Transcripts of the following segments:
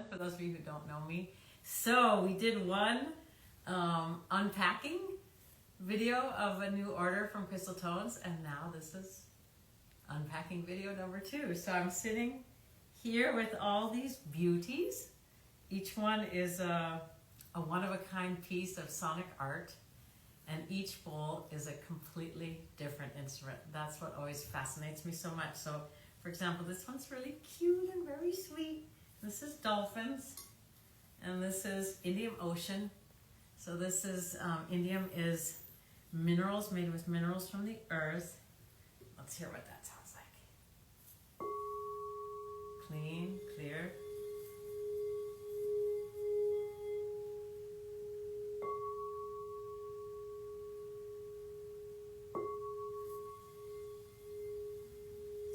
for those of you who don't know me. So we did one unpacking video of a new order from Crystal Tones, and now this is unpacking video number 2. So I'm sitting here with all these beauties. Each one is a one-of-a-kind piece of sonic art, and each bowl is a completely different instrument. That's what always fascinates me so much. So, for example, this one's really cute and very sweet. This is dolphins, and this is Indian Ocean. So this is, indium is minerals, made with minerals from the earth. Let's hear what that sounds like. Clean, clear.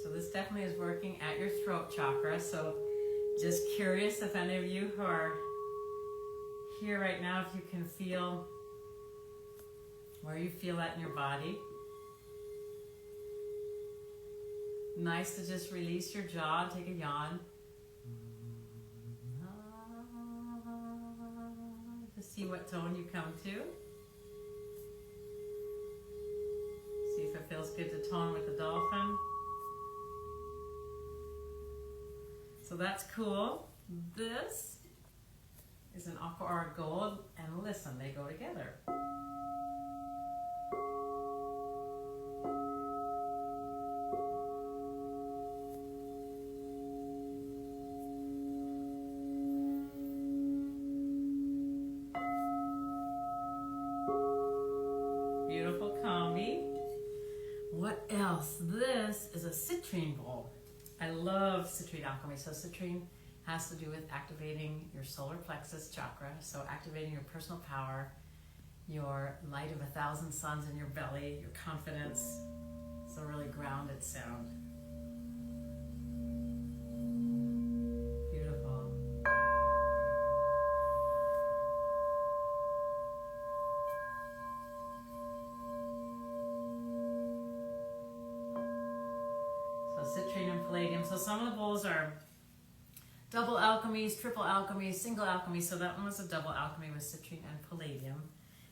So this definitely is working at your throat chakra. So just curious if any of you who are here right now, if you can feel where you feel that in your body. Nice to just release your jaw, take a yawn. Just see what tone you come to. See if it feels good to tone with the dolphin. So that's cool. This is an aqua aura gold, and listen, they go together. Beautiful combi. What else? This is a citrine bowl. I love citrine alchemy. So citrine has to do with activating your solar plexus chakra, so activating your personal power, your light of 1,000 suns in your belly, your confidence. It's a really grounded sound. Beautiful. So citrine and palladium. So some of the bowls are double alchemies, triple alchemies, single alchemies. So that one was a double alchemy with citrine and palladium.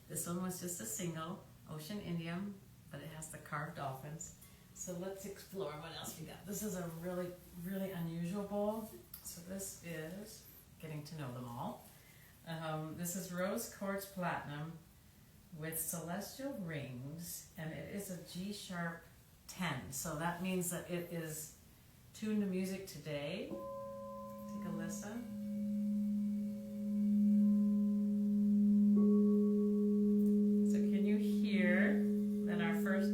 This one was just a single, ocean indium, but it has the carved dolphins. So let's explore what else we got. This is a really, really unusual bowl. So this is, getting to know them all. This is rose quartz platinum with celestial rings, and it is a G sharp 10. So that means that it is tuned to music today. Take a listen. So can you hear that our first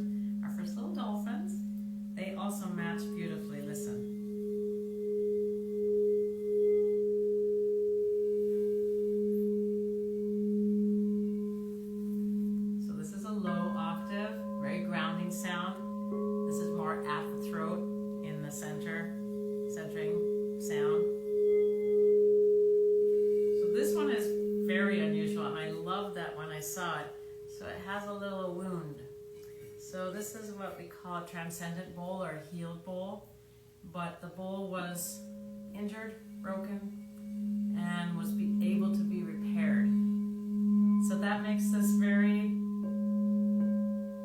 little dolphins, they also match beautifully. Listen. So this is a low octave, very grounding sound. This is more at the throat, in the centering sound. This one is very unusual, and I love that when I saw it. So it has a little wound. So this is what we call a transcendent bowl or a healed bowl. But the bowl was injured, broken, and was able to be repaired. So that makes this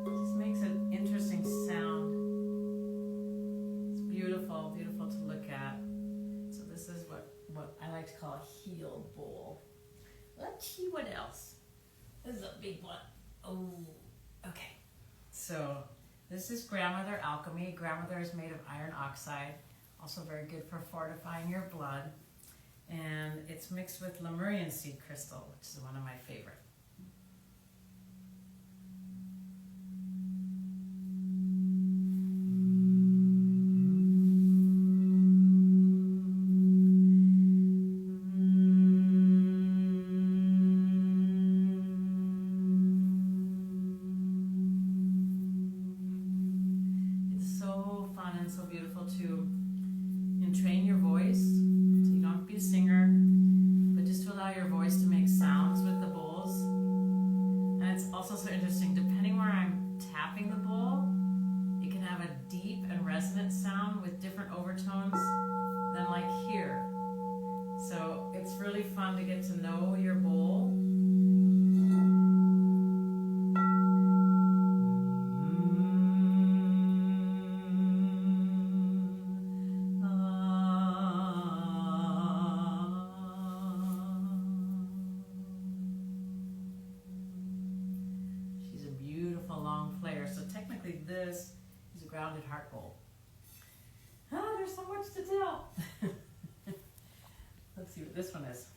just makes an interesting sound. It's beautiful, beautiful to look at. So this is what I like to call a healed bowl. Let's see what else. This is a big one. Oh, okay. So this is grandmother alchemy. Grandmother is made of iron oxide, also very good for fortifying your blood. And it's mixed with Lemurian seed crystal, which is one of my favorite. So beautiful to entrain your voice, so you don't have to be a singer, but just to allow your voice to make sounds with the bowls. And it's also so interesting, depending where I'm tapping the bowl, it can have a deep and resonant sound with different overtones than like here. So it's really fun to get to know your bowl. She's a beautiful long player. So technically this is a grounded heart bowl. Oh, there's so much to tell. Let's see what this one is.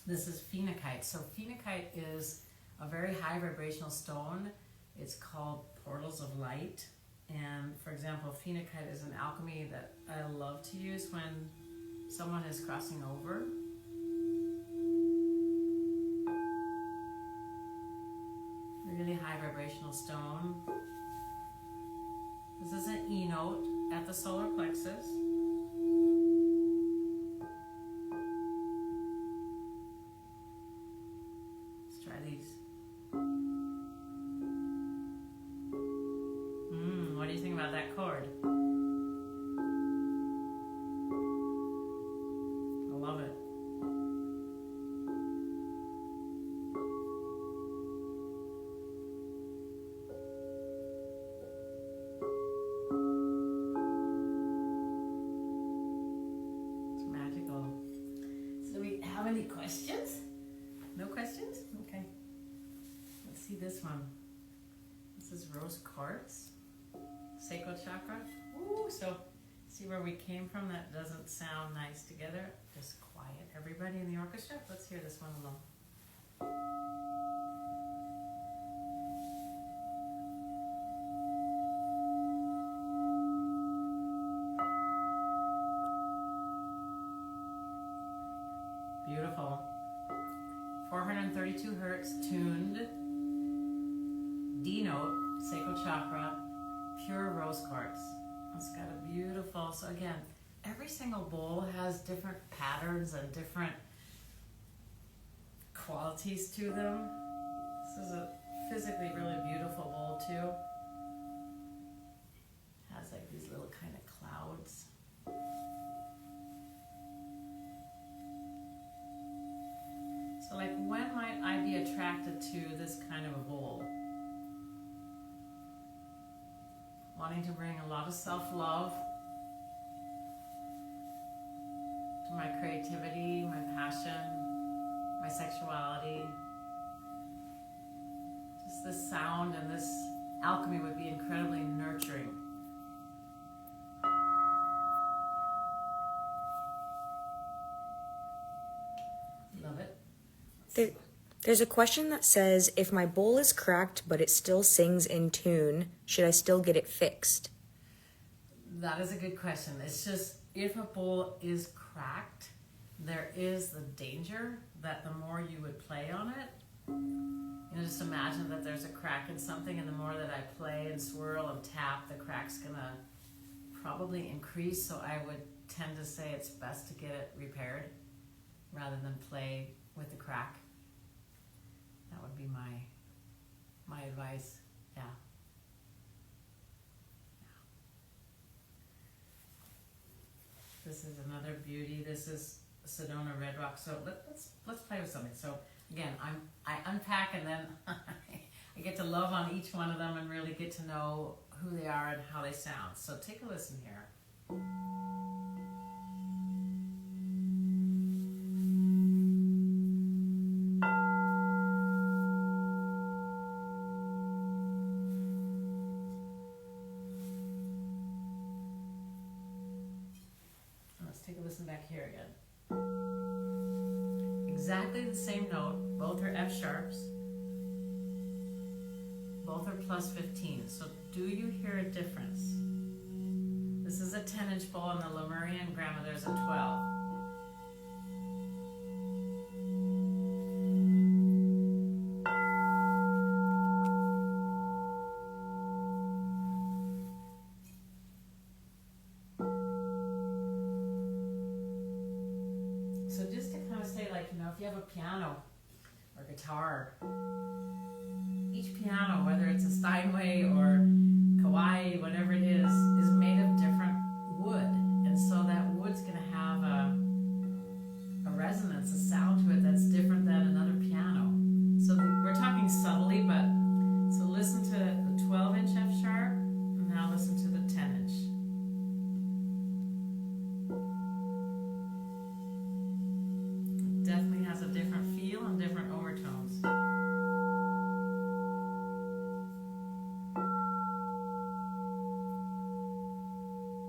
This is phenakite. So phenakite is a very high vibrational stone. It's called portals of light. And for example, phenakite is an alchemy that I love to use when someone is crossing over. Really high vibrational stone. This is an E note at the solar plexus. Let's try these. What do you think about that chord? I love it. Have any questions? No questions? Okay. Let's see this one. This is rose quartz, sacral chakra. Ooh, so see where we came from? That doesn't sound nice together. Just quiet. Everybody in the orchestra, let's hear this one alone. Beautiful. 432 hertz tuned D note, sacral chakra, pure rose quartz. It's got a beautiful, so again, every single bowl has different patterns and different qualities to them. This is a physically really beautiful bowl too. Has like these little kind of clouds. So like, when might I be attracted to this kind of a bowl? Wanting to bring a lot of self-love to my creativity, my passion, my sexuality. Just this sound and this alchemy would be incredibly nurturing. Love it. There's a question that says, if my bowl is cracked but it still sings in tune, should I still get it fixed? That is a good question. It's just, if a bowl is cracked, there is the danger that the more you would play on it, you know, just imagine that there's a crack in something, and the more that I play and swirl and tap, the crack's gonna probably increase. So I would tend to say it's best to get it repaired rather than play with the crack. That would be my advice. Yeah. This is another beauty. This is Sedona Red Rock. So let's play with something. So again, I unpack, and then I get to love on each one of them and really get to know who they are and how they sound. So take a listen here. Take a listen back here again. Exactly the same note. Both are F sharps. Both are plus 15. So do you hear a difference? This is a 10-inch bowl, and the Lemurian grandmother is a 12. So just to kind of say, like, you know, if you have a piano or guitar, each piano, whether it's a Steinway or Kauai, whatever it is made of different wood. And so that wood's going to have a resonance on different overtones.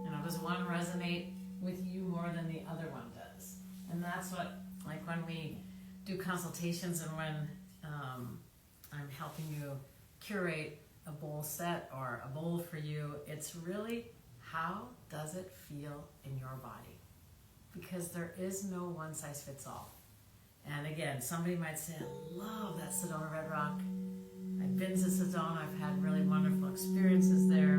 You know, does one resonate with you more than the other one does? And that's what, like when we do consultations and when I'm helping you curate a bowl set or a bowl for you, it's really how does it feel in your body? Because there is no one size fits all. And again, somebody might say, I love that Sedona Red Rock. I've been to Sedona, I've had really wonderful experiences there.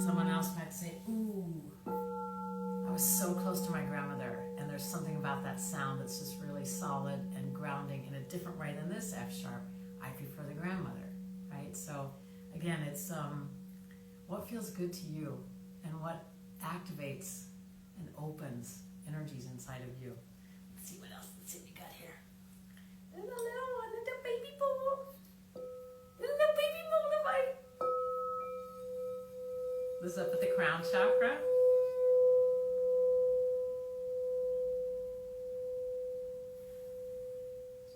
Someone else might say, ooh, I was so close to my grandmother, and there's something about that sound that's just really solid and grounding in a different way than this F sharp. I prefer the grandmother, right? So again, it's what feels good to you and what activates and opens energies inside of you. Let's see what else. Let's see what we got here. And a little one, and a baby bowl. And a baby bowl device. This is up at the crown chakra.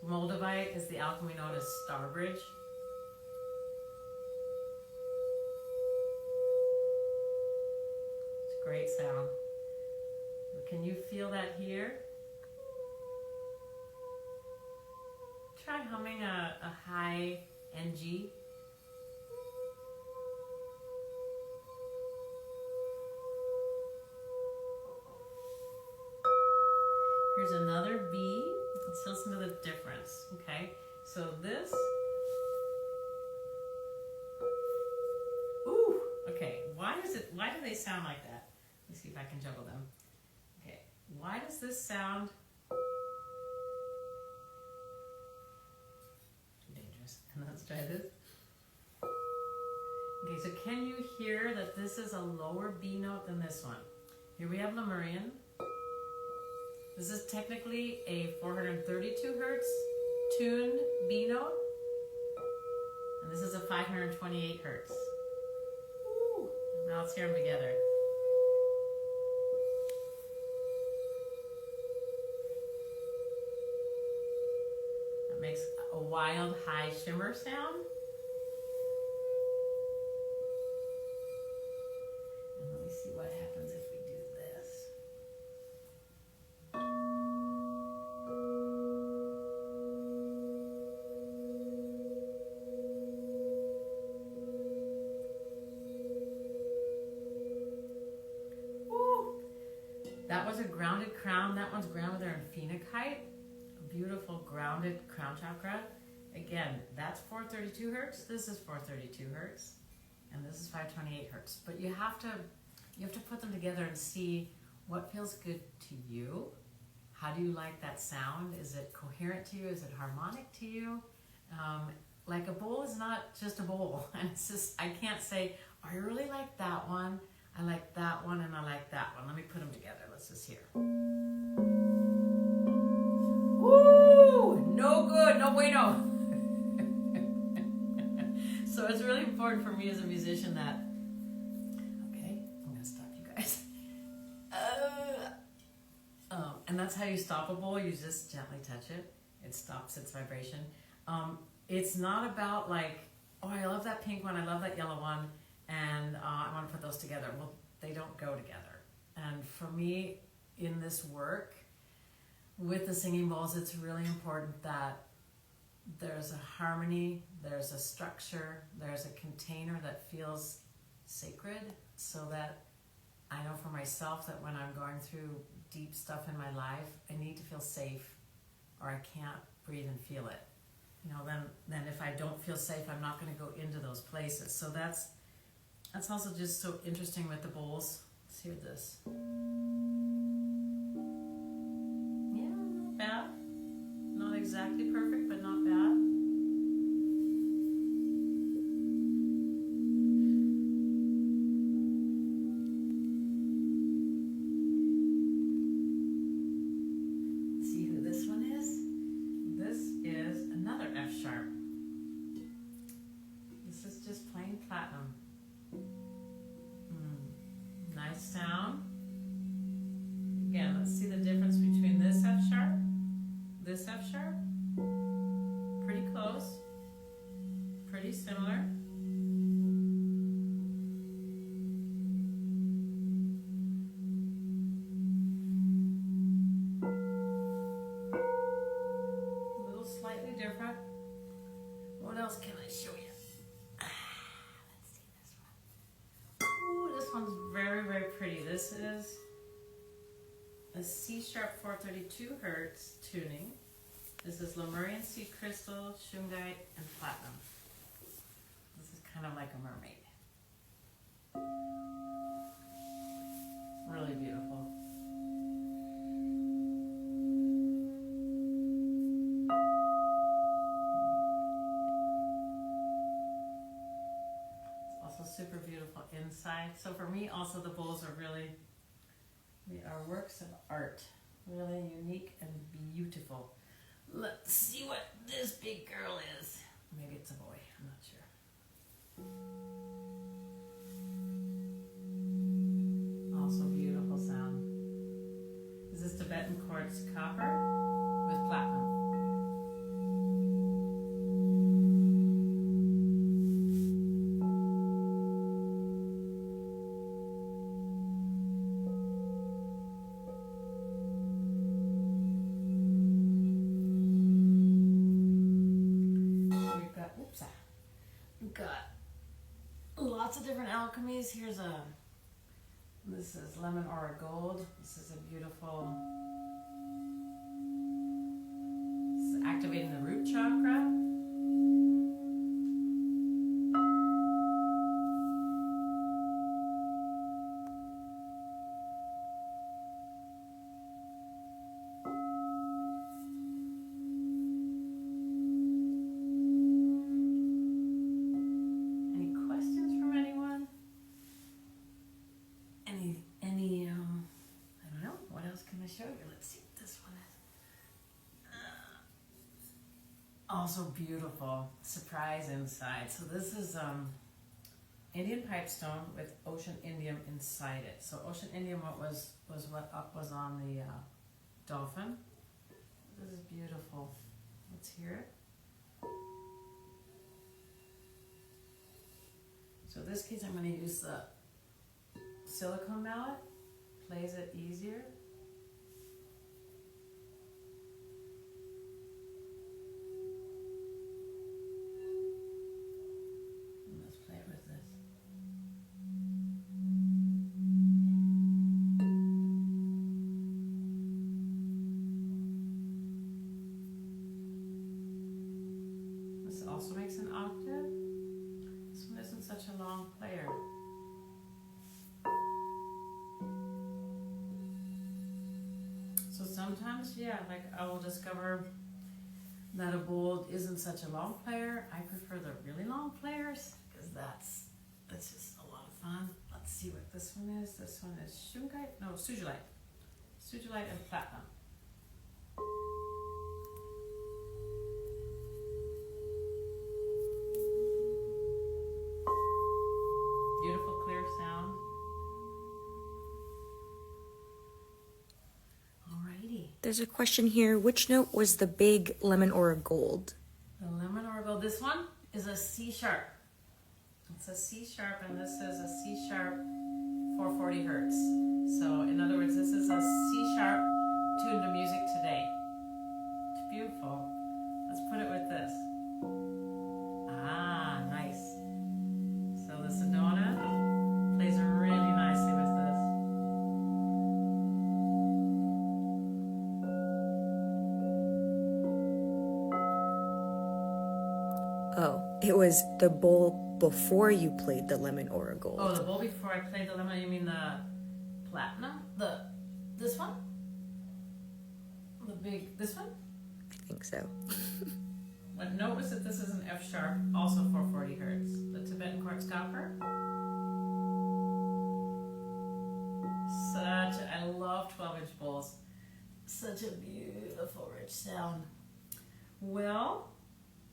Moldavite is the alchemy known as Starbridge. It's a great sound. Can you feel that here? Try humming a high NG. Here's another B. Let's listen to the difference, okay? So this, ooh, okay, why do they sound like that? Let me see if I can juggle them. Okay, why does this sound too dangerous? Let's try this. Okay, so can you hear that this is a lower B note than this one? Here we have Lemurian. This is technically a 432 hertz tuned B note, and this is a 528 hertz. Ooh. Now let's hear them together. That makes a wild high shimmer sound. And let me see what happens if we do this. That was a grounded crown. That one's grounded there in phenakite. A beautiful grounded crown chakra. Again, that's 432 hertz. This is 432 hertz. And this is 528 hertz. But you have to put them together and see what feels good to you. How do you like that sound? Is it coherent to you? Is it harmonic to you? Like a bowl is not just a bowl. And it's just, I can't say, oh, I really like that one. I like that one and I like that one. Let me put them together. Let's just hear. Woo! No good, no bueno. So it's really important for me as a musician that, okay, I'm gonna stop you guys. And that's how you stop a bowl. You just gently touch it. It stops its vibration. It's not about like, oh, I love that pink one. I love that yellow one. And I want to put those together. Well, they don't go together. And for me, in this work, with the singing bowls, it's really important that there's a harmony, there's a structure, there's a container that feels sacred, so that I know for myself that when I'm going through deep stuff in my life, I need to feel safe or I can't breathe and feel it. You know, then if I don't feel safe, I'm not going to go into those places. So that's also just so interesting with the bowls. Let's hear this. Yeah, not bad. Not exactly perfect, but not bad. See who this one is? This is another F sharp. This is just plain platinum. Nice sound. Again, let's see the difference between this F sharp, this F sharp. Pretty close. Pretty similar. A little slightly different. What else can I show you? Let's see this one. Ooh, this one's very, very pretty. This is a C sharp 432 hertz tuning. This is Lemurian sea crystal, shungite, and platinum. This is kind of like a mermaid. Really beautiful. It's also super beautiful inside. So for me, also the bowls are really, they are works of art. Really unique and beautiful. Let's see what this big girl is. Maybe it's a boy, I'm not sure. Also beautiful sound. This is Tibetan quartz copper with platinum. We've got lots of different alchemies. This is lemon aura gold. This is a beautiful, this is activating the root chakra. Also beautiful surprise inside. So this is Indian pipestone with ocean indium inside it. So ocean indium was what was on the dolphin. This is beautiful. Let's hear it. So in this case I'm going to use the silicone mallet. Plays it easier. Also makes an octave. This one isn't such a long player. So sometimes, yeah, like I will discover that a bowl isn't such a long player. I prefer the really long players because that's just a lot of fun. Let's see what this one is. This one is shungite, no, sujilite. Sujilite and platinum. Beautiful clear sound. Alrighty. There's a question here. Which note was the big lemon aura gold? The lemon aura gold. This one is a C sharp. It's a C sharp, and this is a C sharp 440 hertz. So in other words, this is a C sharp tuned to music today. It's beautiful. Let's put it with this. Ah, nice. So the Sedona plays really nicely with this. Oh, it was the bowl before you played the lemon aura gold. Oh, the bowl before I played the lemon, you mean the platinum? This one? This one? I think so. But notice that this is an F sharp, also 440 hertz. The Tibetan quartz copper. I love 12-inch bowls. Such a beautiful, rich sound. Well,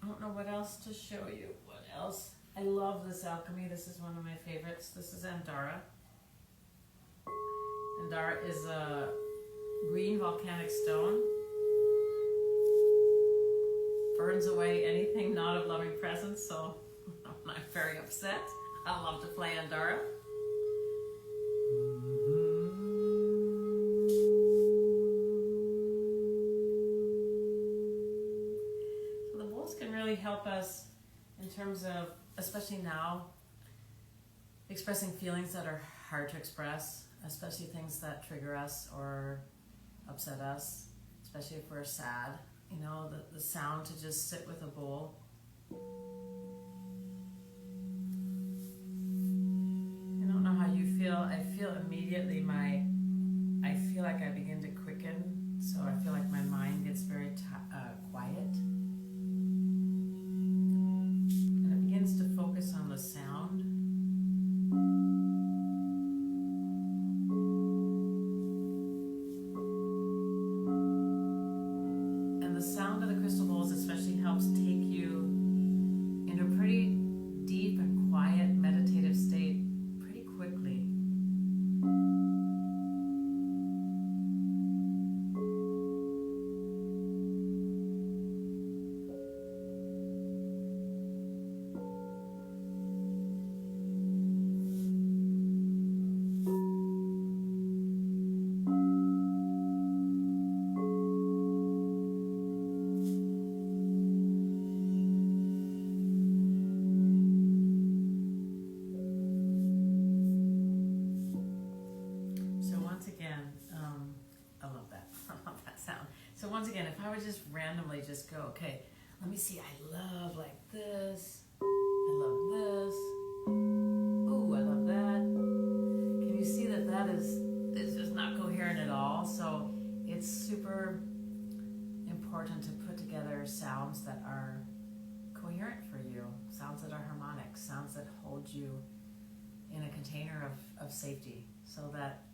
I don't know what else to show you. What else? I love this alchemy. This is one of my favorites. This is Andara. Andara is a green volcanic stone. burns away anything not of loving presence, so I'm very upset. I love to play Andara. So the bowls can really help us in terms of, especially now, expressing feelings that are hard to express, especially things that trigger us or upset us, especially if we're sad. You know, the sound to just sit with a bowl. I don't know how you feel. I feel immediately I feel like I begin to quicken, so I feel like my mind gets very quiet. And it begins to focus on the sound. The sound of the crystal bowls especially helps take you into a pretty deep and quiet meditative state pretty quickly. So once again, if I would just randomly just go, okay, let me see, I love like this, I love this, ooh, I love that. Can you see that is just not coherent at all? So it's super important to put together sounds that are coherent for you, sounds that are harmonic, sounds that hold you in a container of safety, so that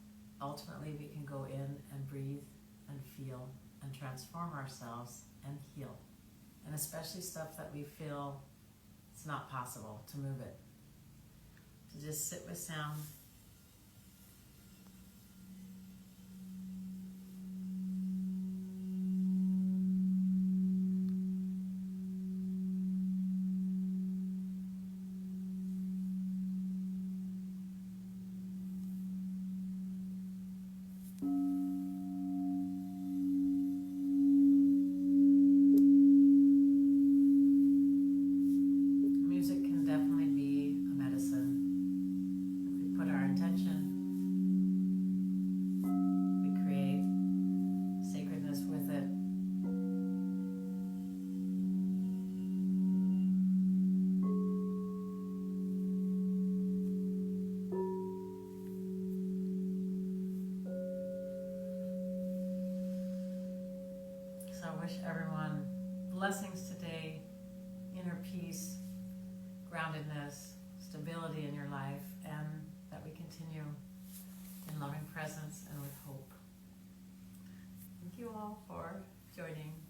ultimately we can go in and breathe and feel and transform ourselves and heal. And especially stuff that we feel it's not possible to move it. To just sit with sound. So I wish everyone blessings today, inner peace, groundedness, stability in your life, and that we continue in loving presence and with hope. Thank you all for joining.